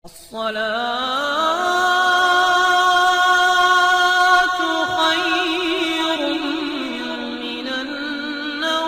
الصلاة خير من النوم۔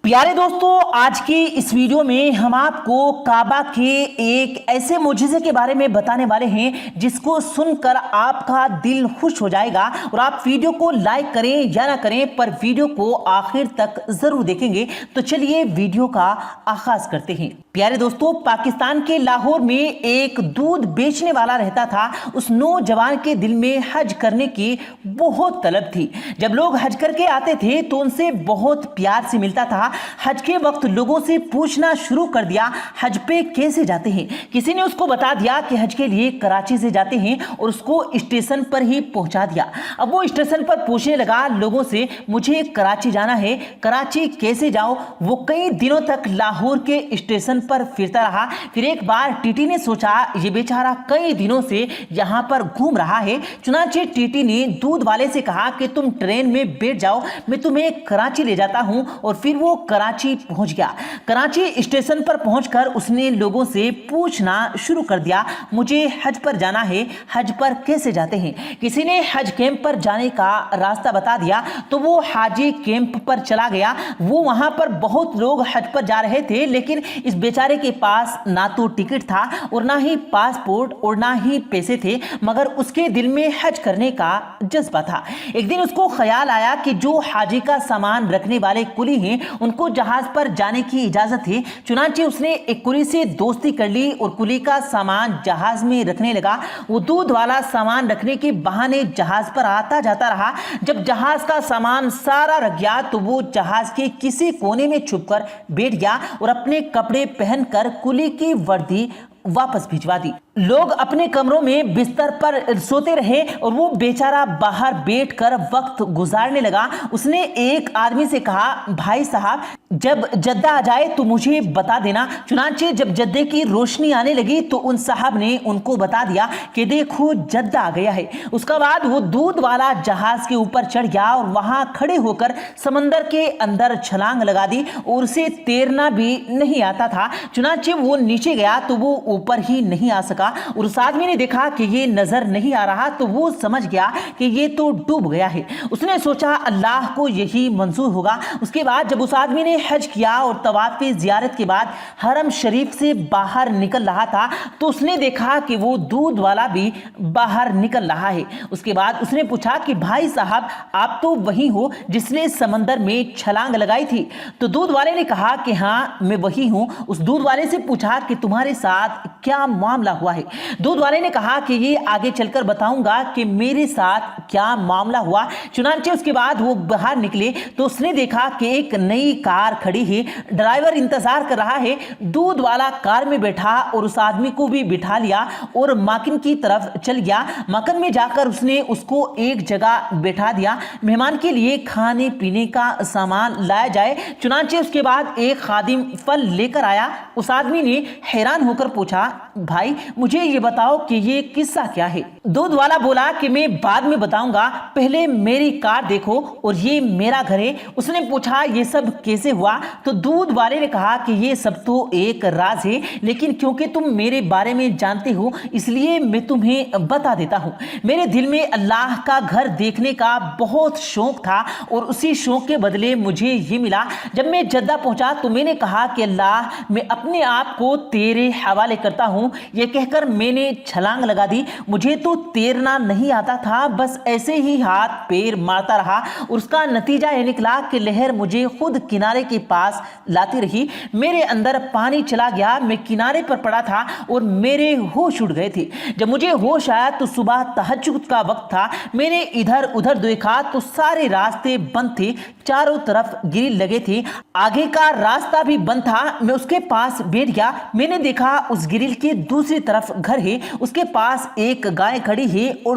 پیارے دوستو، آج کی اس ویڈیو میں ہم آپ کو کعبہ کے ایک ایسے معجزے کے بارے میں بتانے والے ہیں جس کو سن کر آپ کا دل خوش ہو جائے گا، اور آپ ویڈیو کو لائک کریں یا نہ کریں پر ویڈیو کو آخر تک ضرور دیکھیں گے۔ تو چلیے ویڈیو کا آغاز کرتے ہیں۔ پیارے دوستو، پاکستان کے لاہور میں ایک دودھ بیچنے والا رہتا تھا۔ اس نوجوان کے دل میں حج کرنے کی بہت طلب تھی۔ جب لوگ حج کر کے آتے تھے تو ان سے بہت پیار سے ملتا تھا۔ حج کے وقت لوگوں سے پوچھنا شروع کر دیا، حج پہ کیسے جاتے ہیں؟ کسی نے اس کو بتا دیا کہ حج کے لیے کراچی سے جاتے ہیں، اور اس کو اسٹیشن پر ہی پہنچا دیا۔ اب وہ اسٹیشن پر پوچھنے لگا لوگوں سے، مجھے کراچی جانا ہے، کراچی کیسے جاؤ؟ وہ کئی دنوں تک لاہور کے اسٹیشن پر پھرتا رہا۔ پھر ایک بار ٹی ٹی نے سوچا یہ بیچارہ کئی دنوں سے یہاں پر گھوم رہا ہے۔ چنانچہ ٹی ٹی نے دودھ والے سے کہا کہ تم ٹرین میں بیٹھ جاؤ، میں تمہیں کراچی لے جاتا ہوں۔ اور پھر وہ کراچی پہنچ گیا۔ کراچی اسٹیشن پر پہنچ کر اس نے لوگوں سے پوچھنا شروع کر دیا، مجھے حج پر جانا ہے، حج پر کیسے جاتے ہیں؟ کسی نے حج کیمپ پر جانے کا راستہ بتا دیا تو وہ حاجی کیمپ پر چلا گیا۔ وہ وہاں پر بہت لوگ حج پر جا رہے تھے، لیکن اس بیچارے کے پاس نہ تو ٹکٹ تھا اور نہ ہی پاسپورٹ اور نہ ہی پیسے تھے، مگر اس کے دل میں حج کرنے کا جذبہ تھا۔ ایک دن اس کو خیال آیا کہ جو حاجی کا سامان رکھنے والے کلی ہیں ان کو جہاز پر جانے کی اجازت ہے۔ چنانچہ اس نے ایک کلی سے دوستی کر لی اور کلی کا سامان جہاز میں رکھنے لگا۔ وہ دودھ والا سامان رکھنے کے بہانے جہاز پر آتا جاتا رہا۔ جب جہاز کا سامان سارا رکھ گیا تو وہ جہاز کے کسی کونے میں چھپ کر بیٹھ گیا اور اپنے کپڑے پہن کر کلی کی وردی واپس بھجوا دی۔ لوگ اپنے کمروں میں بستر پر سوتے رہے اور وہ بیچارہ باہر بیٹھ کر وقت گزارنے لگا۔ اس نے ایک آدمی سے کہا، بھائی صاحب جب جدہ آ جائے تو مجھے بتا دینا۔ چنانچہ جب جدے کی روشنی آنے لگی تو ان صاحب نے ان کو بتا دیا کہ دیکھو جدہ آ گیا ہے۔ اس کے بعد وہ دودھ والا جہاز کے اوپر چڑھ گیا اور وہاں کھڑے ہو کر سمندر کے اندر چھلانگ لگا دی، اور اسے تیرنا بھی نہیں آتا تھا۔ چنانچہ وہ نیچے گیا تو وہ اوپر ہی نہیں آ سکا، اور اس آدمی نے دیکھا کہ یہ نظر نہیں آ رہا تو وہ سمجھ گیا کہ یہ تو ڈوب گیا ہے۔ اس نے سوچا اللہ کو یہی منظور ہوگا۔ اس کے بعد جب اس آدمی نے حج کیا اور طواف زیارت کے بعد حرم شریف سے باہر نکل رہا تھا تو اس نے دیکھا کہ وہ دودھ والا بھی باہر نکل رہا ہے۔ اس کے بعد اس نے پوچھا کہ بھائی صاحب آپ تو وہی ہو جس نے سمندر میں چھلانگ لگائی تھی؟ تو دودھ والے نے کہا کہ ہاں میں وہی ہوں۔ اس دودھ والے سے پوچھا کہ تمہارے ساتھ کیا معاملہ ہوا ہے؟ دودھ والے نے کہا کہ یہ آگے چل کر بتاؤں گا کہ میرے ساتھ کیا معاملہ ہوا۔ چنانچہ اس کے بعد وہ باہر نکلے تو اس نے دیکھا کہ ایک نئی کار کھڑی ہے، ڈرائیور انتظار کر رہا ہے۔ دودھ والا کار میں بیٹھا اور اس آدمی کو بھی بٹھا لیا اور ماکن کی طرف چل گیا۔ ماکن میں جا کر اس نے اس کو ایک جگہ بیٹھا دیا، مہمان کے لیے کھانے پینے کا سامان لایا جائے۔ چنانچہ اس کے بعد ایک خادم پھل لے کر آیا۔ اس آدمی نے حیران ہو کر پوچھا، بھائی مجھے یہ بتاؤ کہ یہ قصہ کیا ہے؟ دودھ والا بولا کہ میں بعد میں بتاؤں گا، پہلے میری کار دیکھو اور یہ میرا گھر ہے۔ اس نے پوچھا یہ سب کیسے ہوا؟ تو دودھ والے نے کہا کہ یہ سب تو ایک راز ہے، لیکن کیونکہ تم میرے بارے میں جانتے ہو اس لیے میں تمہیں بتا دیتا ہوں۔ میرے دل میں اللہ کا گھر دیکھنے کا بہت شوق تھا اور اسی شوق کے بدلے مجھے یہ ملا۔ جب میں جدہ پہنچا تو میں نے کہا کہ اللہ میں اپنے آپ کو تیرے حوالے کرتا ہوں۔ یہ کہہ کر میں نے چھلانگ لگا دی۔ مجھے تو تیرنا نہیں آتا تھا، بس ایسے ہی ہاتھ پیر مارتا رہا اور اس کا نتیجہ یہ نکلا کہ لہر مجھے خود کنارے کے پاس لاتی رہی۔ میرے اندر پانی چلا گیا، میں کنارے پر پڑا تھا اور میرے ہوش اڑ گئے تھے۔ جب مجھے ہوش آیا تو صبح تہجد کا وقت تھا۔ میں نے ادھر ادھر دیکھا تو سارے راستے بند تھے، چاروں طرف گرل لگے تھے، آگے کا راستہ بھی بند تھا۔ میں اس کے پاس بیٹھ گیا۔ میں نے دیکھا اس گرل کے دوسری طرف گھر ہے، اس کے پاس ایک گائے کھڑی ہے اور